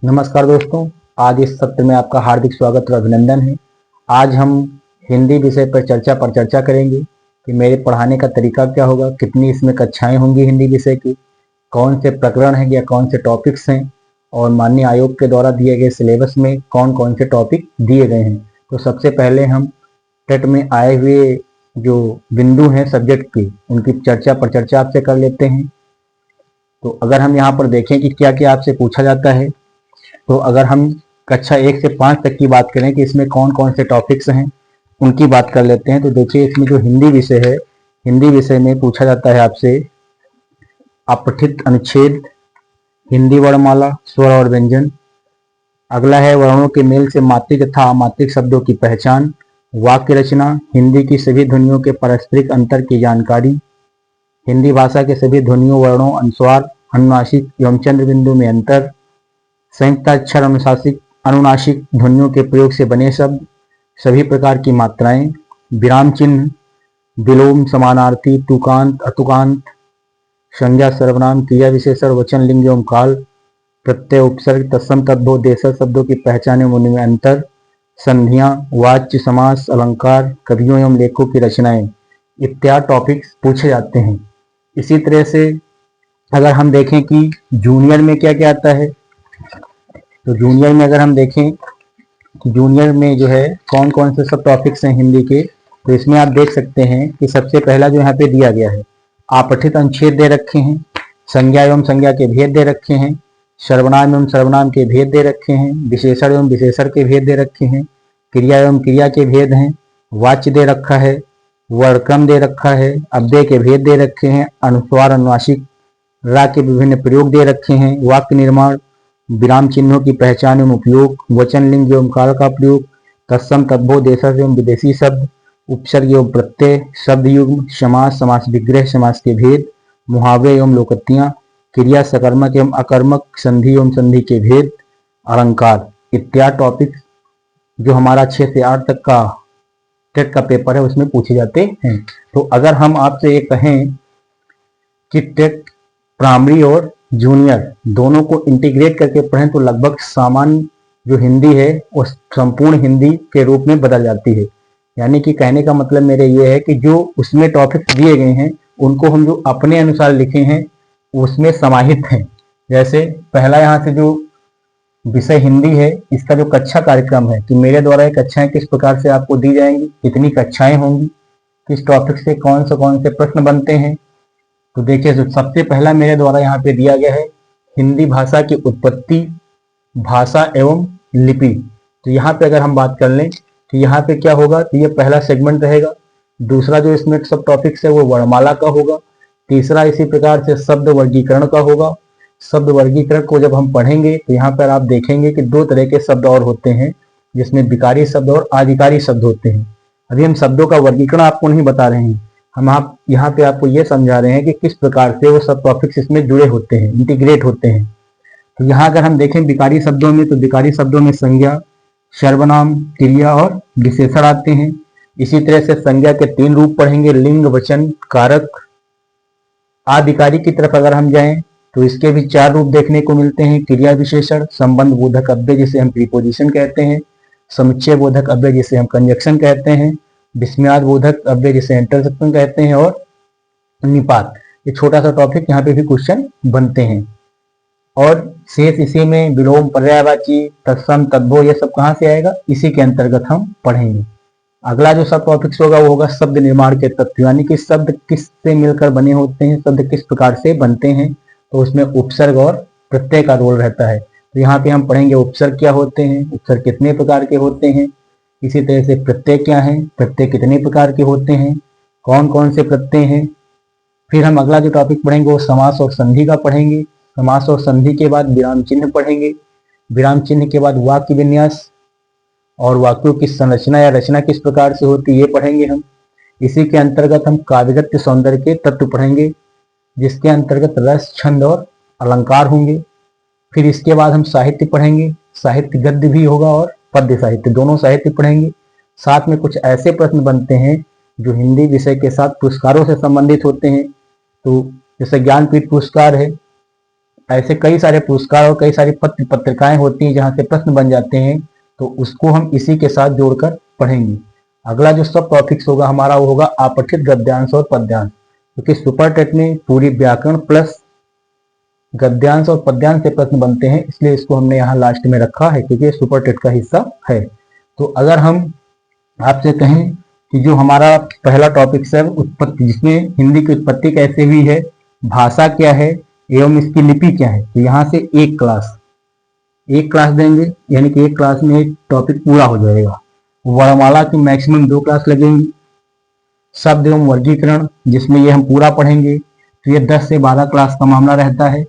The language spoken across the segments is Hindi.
नमस्कार दोस्तों, आज इस सत्र में आपका हार्दिक स्वागत और अभिनंदन है। आज हम हिंदी विषय पर चर्चा करेंगे कि मेरे पढ़ाने का तरीका क्या होगा, कितनी इसमें कक्षाएं होंगी हिंदी विषय की, कौन से प्रकरण हैं या कौन से टॉपिक्स हैं और माननीय आयोग के द्वारा दिए गए सिलेबस में कौन कौन से टॉपिक दिए गए हैं। तो सबसे पहले हम टेट में आए हुए जो बिंदु हैं सब्जेक्ट की, उनकी चर्चा आपसे कर लेते हैं। तो अगर हम यहाँ पर देखें कि क्या क्या आपसे पूछा जाता है, तो अगर हम कक्षा 1 से 5 तक की बात करें कि इसमें कौन कौन से टॉपिक्स हैं, उनकी बात कर लेते हैं। तो देखिए, इसमें जो हिंदी विषय है, हिंदी विषय में पूछा जाता है आपसे अपठित अनुच्छेद, हिंदी वर्णमाला, स्वर और व्यंजन। अगला है वर्णों के मेल से मात्रिक तथा अमात्रिक शब्दों की पहचान, वाक्य रचना, हिंदी की सभी ध्वनियों के पारस्परिक अंतर की जानकारी, हिंदी भाषा के सभी ध्वनियों, वर्णों, अनुस्वार, अनुनासिक एवं चंद्र बिंदु में अंतर, संयुक्ताक्षर अनुनासिक ध्वनियों के प्रयोग से बने शब्द, सभी प्रकार की मात्राएं, विराम चिन्ह, विलोम, समानार्थी, तुकांत, अतुकांत, संज्ञा, सर्वनाम, क्रिया विशेषण, वचन, लिंग एवं काल, प्रत्यय, उपसर्ग, तत्सम, तद्भव, देशज शब्दों की पहचान एवं उनमें अंतर, संधियां, वाच्य, समास, अलंकार, कवियों एवं लेखकों की रचनाएं इत्यादि टॉपिक्स पूछे जाते हैं। इसी तरह से अगर हम देखें कि जूनियर में क्या क्या आता है, तो जूनियर में अगर हम देखें कि जूनियर में जो है कौन कौन से सब टॉपिक्स हैं हिंदी के, तो इसमें आप देख सकते हैं कि सबसे पहला जो यहाँ पे दिया गया है, अपठित अनुच्छेद दे रखे हैं, संज्ञा एवं संज्ञा के भेद दे रखे हैं, सर्वनाम एवं सर्वनाम के भेद दे रखे हैं, विशेषण एवं विशेषण के भेद दे रखे हैं, क्रिया एवं क्रिया के भेद हैं, वाच्य दे रखा है, वर्णक्रम दे रखा है, अव्यय के भेद दे रखे हैं, अनुस्वार, अनुनासिक, रा के विभिन्न प्रयोग दे रखे हैं, वाक्य निर्माण, विराम चिन्हों की पहचान एवं उपयोग, वचन, लिंग एवं काल का प्रयोग, तत्सम, तद्भव, देशज एवं विदेशी शब्द, उपसर्ग एवं प्रत्यय, शब्द युग्म, समास, समास विग्रह, समास के भेद, मुहावरे एवं लोकोक्तियां, क्रिया, सकर्मक एवं अकर्मक, संधि एवं संधि के भेद, अलंकार इत्यादि टॉपिक जो हमारा 6 से 8 तक का टेट का पेपर है उसमें पूछे जाते हैं। तो अगर हम आपसे ये कहें कि टेट प्राइमरी और जूनियर दोनों को इंटीग्रेट करके पढ़ें तो लगभग सामान्य जो हिंदी है वो संपूर्ण हिंदी के रूप में बदल जाती है। यानी कि कहने का मतलब मेरे ये है कि जो उसमें टॉपिक्स दिए गए हैं उनको हम जो अपने अनुसार लिखे हैं उसमें समाहित हैं। जैसे पहला यहाँ से जो विषय हिंदी है, इसका जो कक्षा कार्यक्रम है कि मेरे द्वारा ये कक्षाएं किस प्रकार से आपको दी जाएंगी, कितनी कक्षाएं होंगी, किस टॉपिक से कौन से प्रश्न बनते हैं। तो देखिए, जो सबसे पहला मेरे द्वारा यहाँ पे दिया गया है हिंदी भाषा की उत्पत्ति, भाषा एवं लिपि। तो यहाँ पे अगर हम बात कर लें कि यहाँ पे क्या होगा, तो ये पहला सेगमेंट रहेगा। दूसरा जो इसमें सब टॉपिक्स है वो वर्णमाला का होगा। तीसरा इसी प्रकार से शब्द वर्गीकरण का होगा। शब्द वर्गीकरण को जब हम पढ़ेंगे तो यहाँ पर आप देखेंगे कि 2 तरह के शब्द और होते हैं, जिसमें विकारी शब्द और आधिकारी शब्द होते हैं। अभी हम शब्दों का वर्गीकरण आपको नहीं बता रहे हैं, हम आप यहाँ पे आपको ये समझा रहे हैं कि किस प्रकार से वो सब टॉपिक्स इसमें जुड़े होते हैं, इंटीग्रेट होते हैं। तो यहाँ अगर हम देखें विकारी शब्दों में, तो विकारी शब्दों में संज्ञा, सर्वनाम, क्रिया और विशेषण आते हैं। इसी तरह से संज्ञा के 3 रूप पढ़ेंगे, लिंग, वचन, कारक। आधिकारी की तरफ अगर हम जाएं तो इसके भी 4 रूप देखने को मिलते हैं, क्रिया विशेषण, संबंध बोधक अव्यय जिसे हम प्रीपोजिशन कहते हैं, समुच्चय बोधक अव्यय जिसे हम कंजक्शन कहते हैं, विस्मयाद बोधक अव्यय जिसे इंटरसेक्शन कहते हैं, और निपात। ये छोटा सा टॉपिक यहाँ पे भी क्वेश्चन बनते हैं। और शेष इसी में विलोम, पर्यायवाची, तत्सम, तद्भव, ये सब कहाँ से आएगा, इसी के अंतर्गत हम पढ़ेंगे। अगला जो सब टॉपिक्स होगा वो होगा शब्द निर्माण के तत्व, यानी कि शब्द किससे मिलकर बने होते हैं, शब्द किस प्रकार से बनते हैं। तो उसमें उपसर्ग और प्रत्यय का रोल रहता है। तो यहाँ पे हम पढ़ेंगे उपसर्ग क्या होते हैं, उपसर्ग कितने प्रकार के होते हैं, इसी तरह से प्रत्यय क्या है, प्रत्यय कितने प्रकार के होते हैं, कौन कौन से प्रत्यय हैं। फिर हम अगला जो टॉपिक पढ़ेंगे वो समास और संधि का पढ़ेंगे। समास और संधि के बाद विराम चिन्ह पढ़ेंगे। विराम चिन्ह के बाद वाक्य विन्यास और वाक्यों की संरचना या रचना किस प्रकार से होती है ये पढ़ेंगे हम। इसी के अंतर्गत हम काव्यगत सौंदर्य के तत्व पढ़ेंगे, जिसके अंतर्गत रस, छंद और अलंकार होंगे। फिर इसके बाद हम साहित्य पढ़ेंगे, साहित्य गद्य भी होगा और पद्य साहित्य, दोनों साहित्य पढ़ेंगे। साथ में कुछ ऐसे प्रश्न बनते हैं जो हिंदी विषय के साथ पुरस्कारों से संबंधित होते हैं। तो जैसे ज्ञानपीठ पुरस्कार है, ऐसे कई सारे पुरस्कार और कई सारी पत्र पत्रिकाएं होती हैं जहां से प्रश्न बन जाते हैं, तो उसको हम इसी के साथ जोड़कर पढ़ेंगे। अगला जो सब टॉपिक्स होगा हमारा वो होगा अपठित गद्यांश और पद्यांश, क्योंकि सुपर टेट में पूरी व्याकरण प्लस गद्यांश और पद्यांश से प्रश्न बनते हैं, इसलिए इसको हमने यहाँ लास्ट में रखा है क्योंकि सुपर टेट का हिस्सा है। तो अगर हम आपसे कहें कि जो हमारा पहला टॉपिक है उत्पत्ति, जिसमें हिंदी की उत्पत्ति कैसे हुई है, भाषा क्या है एवं इसकी लिपि क्या है, तो यहाँ से एक क्लास देंगे, यानी कि एक क्लास में एक टॉपिक पूरा हो जाएगा। वर्णमाला की मैक्सिमम 2 क्लास लगेंगी। शब्द एवं वर्गीकरण, जिसमें ये हम पूरा पढ़ेंगे, तो ये 10 से 12 क्लास का मामला रहता है।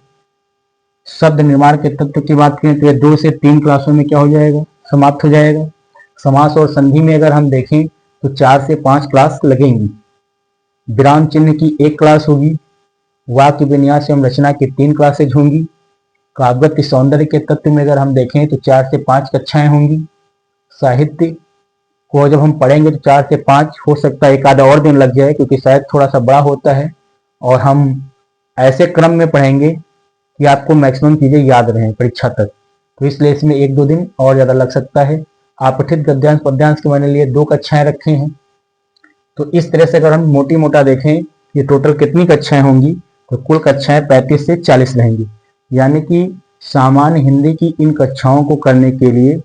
शब्द निर्माण के तत्व की बात करें तो ये 2 से 3 क्लासों में क्या हो जाएगा, समाप्त हो जाएगा। समास और संधि में अगर हम देखें तो 4 से 5 क्लास लगेंगी। विराम चिन्ह की 1 क्लास होगी। वाक्य विन्यास एवं रचना की 3 क्लासेज होंगी। काव्य के सौंदर्य के तत्व में अगर हम देखें तो 4 से 5 कक्षाएं होंगी। साहित्य को जब हम पढ़ेंगे तो 4 से 5 हो सकता है, एक आधा और दिन लग जाए क्योंकि शायद थोड़ा सा बड़ा होता है, और हम ऐसे क्रम में पढ़ेंगे कि आपको मैक्सिमम चीजें याद रहें परीक्षा तक, तो इसलिए इसमें 1-2 दिन और ज्यादा लग सकता है। अपठित गद्यांश पद्यांश के मैंने लिए 2 कक्षाएं रखे हैं। तो इस तरह से अगर हम मोटी मोटा देखें ये टोटल कितनी कक्षाएं होंगी, तो कुल कक्षाएं 35 से 40 रहेंगी। यानी कि सामान्य हिंदी की इन कक्षाओं को करने के लिए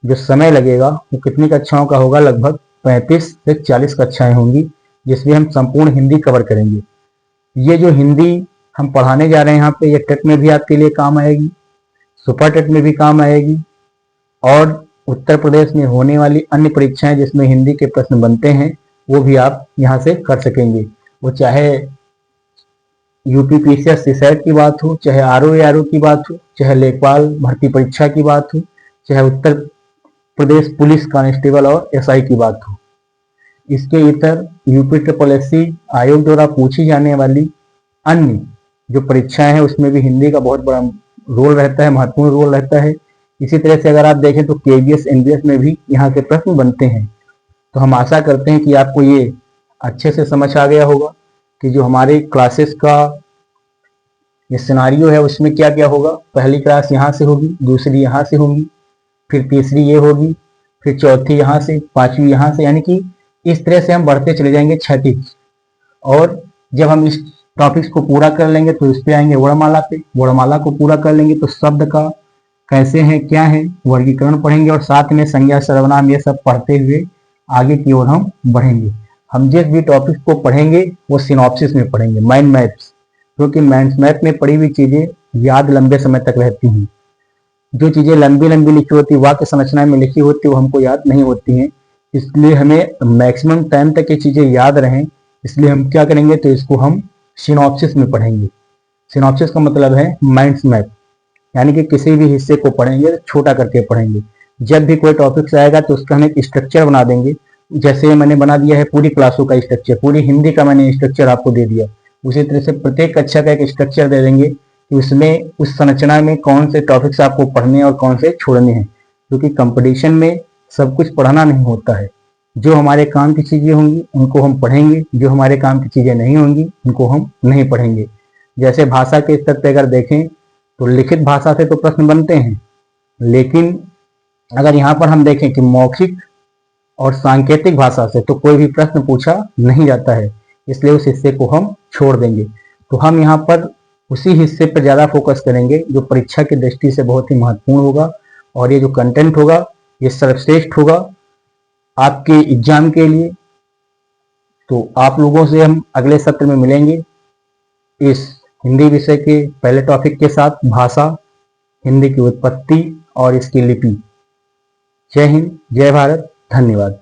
जो समय लगेगा वो कितनी कक्षाओं का होगा, लगभग 35 से 40 कक्षाएं होंगी, जिसमें हम संपूर्ण हिंदी कवर करेंगे। ये जो हिंदी हम पढ़ाने जा रहे हैं यहाँ पे, ये टेट में भी आपके लिए काम आएगी, सुपर टेट में भी काम आएगी, और उत्तर प्रदेश में होने वाली अन्य परीक्षाएं जिसमें हिंदी के प्रश्न बनते हैं वो भी आप यहाँ से कर सकेंगे। वो चाहे यूपीपीसीएस सीसैट की बात हो, चाहे आरओ की बात हो, चाहे लेखपाल भर्ती परीक्षा की बात हो, चाहे उत्तर प्रदेश पुलिस कांस्टेबल और एसआई की बात हो। इसके इतर यूपी ट्रिपल एससी आयोग द्वारा पूछी जाने वाली अन्य जो परीक्षाएं हैं उसमें भी हिंदी का बहुत बड़ा रोल रहता है, महत्वपूर्ण रोल रहता है। इसी तरह से अगर आप देखें तो केवीएस एनबीएस में भी यहाँ के प्रश्न बनते हैं। तो हम आशा करते हैं कि आपको ये अच्छे से समझ आ गया होगा कि जो हमारे क्लासेस का ये सिनारियो है उसमें क्या क्या होगा। पहली क्लास यहाँ से होगी, दूसरी यहाँ से होगी, फिर तीसरी ये होगी, फिर चौथी यहाँ से, पांचवी यहाँ से, यानी कि इस तरह से हम बढ़ते चले जाएंगे क्षैतिज। और जब हम इस टॉपिक्स को पूरा कर लेंगे तो इस पे आएंगे वर्णमाला पे। वर्णमाला को पूरा कर लेंगे तो शब्द का कैसे है क्या है वर्गीकरण पढ़ेंगे, और साथ में संज्ञा सर्वनाम ये सब पढ़ते हुए आगे की ओर हम बढ़ेंगे। हम जिस भी टॉपिक को पढ़ेंगे वो सिनॉप्सिस में पढ़ेंगे, माइंड मैप्स, क्योंकि माइंड मैप में पढ़ी हुई चीजें याद लंबे समय तक रहती हैं। जो चीजें लंबी लंबी लिखी होती, वाक्य संरचना में लिखी होती, वो हमको याद नहीं होती हैं। इसलिए हमें मैक्सिमम टाइम तक ये चीजें याद रहें, इसलिए हम क्या करेंगे, तो इसको हम सिनॉप्सिस में पढ़ेंगे। सिनॉप्सिस का मतलब है माइंड मैप, यानी कि किसी भी हिस्से को पढ़ेंगे तो छोटा करके पढ़ेंगे। जब भी कोई टॉपिक्स आएगा तो उसका हम एक स्ट्रक्चर बना देंगे। जैसे मैंने बना दिया है पूरी क्लासों का स्ट्रक्चर, पूरी हिंदी का मैंने स्ट्रक्चर आपको दे दिया, उसी तरह से प्रत्येक कक्षा का एक स्ट्रक्चर दे देंगे कि उसमें उस संरचना में कौन से टॉपिक्स आपको पढ़ने हैं और कौन से छोड़ने हैं। क्योंकि कंपटीशन में सब कुछ पढ़ना नहीं होता है। जो हमारे काम की चीजें होंगी उनको हम पढ़ेंगे, जो हमारे काम की चीजें नहीं होंगी उनको हम नहीं पढ़ेंगे। जैसे भाषा के स्तर पर अगर देखें तो लिखित भाषा से तो प्रश्न बनते हैं, लेकिन अगर यहाँ पर हम देखें कि मौखिक और सांकेतिक भाषा से तो कोई भी प्रश्न पूछा नहीं जाता है, इसलिए उस हिस्से को हम छोड़ देंगे। तो हम यहाँ पर उसी हिस्से पर ज़्यादा फोकस करेंगे जो परीक्षा की दृष्टि से बहुत ही महत्वपूर्ण होगा, और ये जो कंटेंट होगा ये सर्वश्रेष्ठ होगा आपके एग्जाम के लिए। तो आप लोगों से हम अगले सत्र में मिलेंगे इस हिंदी विषय के पहले टॉपिक के साथ, भाषा, हिंदी की उत्पत्ति और इसकी लिपि। जय हिंद, जय भारत, धन्यवाद।